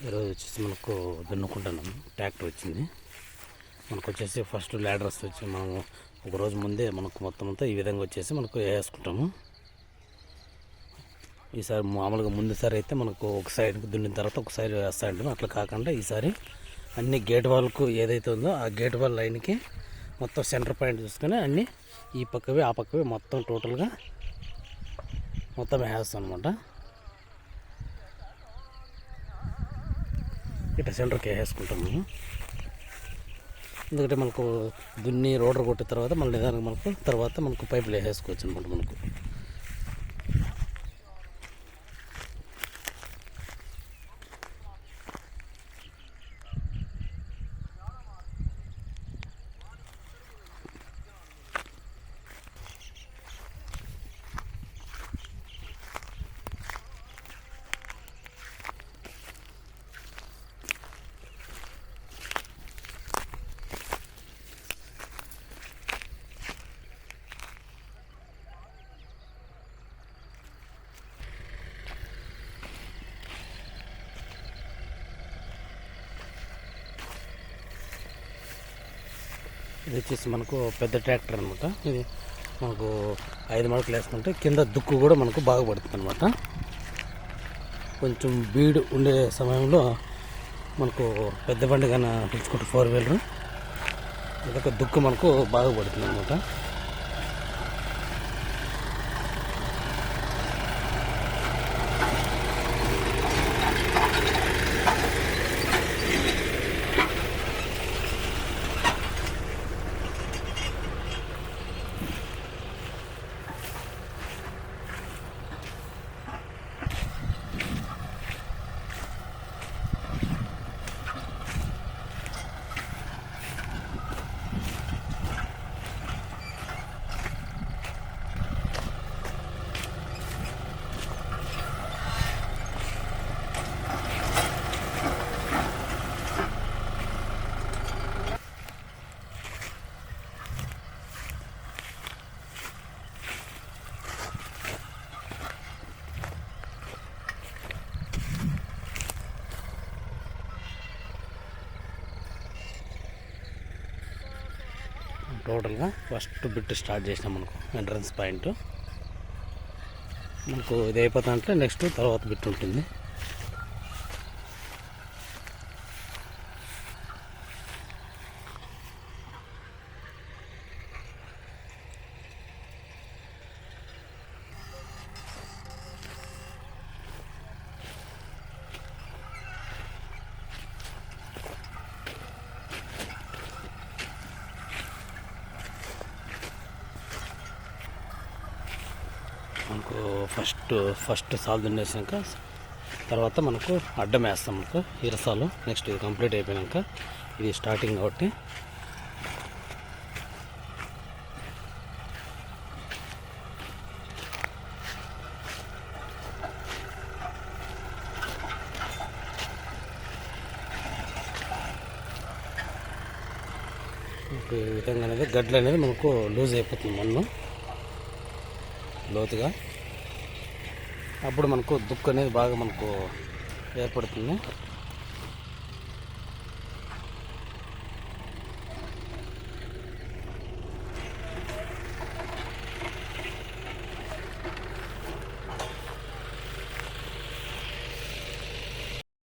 ఈరోజు వచ్చేసి మనకు దున్నుకుంటున్నాము. ట్రాక్టర్ వచ్చింది మనకు వచ్చేసి ఫస్ట్ ల్యాడర్స్ వచ్చి మనం ఒక రోజు ముందే మనకు మొత్తం అంతా ఈ విధంగా వచ్చేసి మనకు వేసుకుంటాము. ఈసారి మామూలుగా ముందుసారి అయితే మనకు ఒక సైడ్కి దున్నిన తర్వాత ఒక సైడ్ వేస్తూ ఉంటాము. అట్లా కాకుండా ఈసారి అన్ని గేట్ వాల్కు ఏదైతే ఉందో ఆ గేట్ వాల్ లైన్కి మొత్తం సెంటర్ పాయింట్ చూసుకొని అన్నీ ఈ పక్కవి ఆ పక్కవి మొత్తం టోటల్గా మొత్తం వేస్తాం అనమాట. ఇట్లా సెంటర్కి వేసుకుంటాము. ఎందుకంటే మనకు దున్ని రోడర్ కొట్టిన తర్వాత మళ్ళీ నిదానంగా మనకు పైపులు వేసుకోవచ్చు అనమాట. మనకు ఇది వచ్చేసి మనకు పెద్ద ట్రాక్టర్ అనమాట. ఇది మనకు 5 మడకలు వేసుకుంటే కింద దుక్కు కూడా మనకు బాగా పడుతుంది అనమాట. కొంచెం బీడు ఉండే సమయంలో మనకు పెద్ద బండి కన్నా పిలుచుకుంటే 4 వీలర్ ఇదొక దుక్కు మనకు బాగా పడుతుంది అనమాట. టోటల్గా ఫస్ట్ బిట్ స్టార్ట్ చేసినాం. మనకు ఎంట్రన్స్ పాయింట్ మనకు ఇది అయిపోతా అంటే నెక్స్ట్ తర్వాత బిట్ ఉంటుంది. మనకు ఫస్ట్ సాల్ దున్నేసాక తర్వాత మనకు అడ్డం వేస్తాం. మనకు ఇరసాలు నెక్స్ట్ ఇది కంప్లీట్ అయిపోయాక ఇది స్టార్టింగ్ కాబట్టి ఈ విధంగా అనేది గడ్డలు అనేది మనకు లూజ్ అయిపోతుంది మన్ను లోతుగా. అప్పుడు మనకు దుక్కు అనేది బాగా మనకు ఏర్పడుతుంది.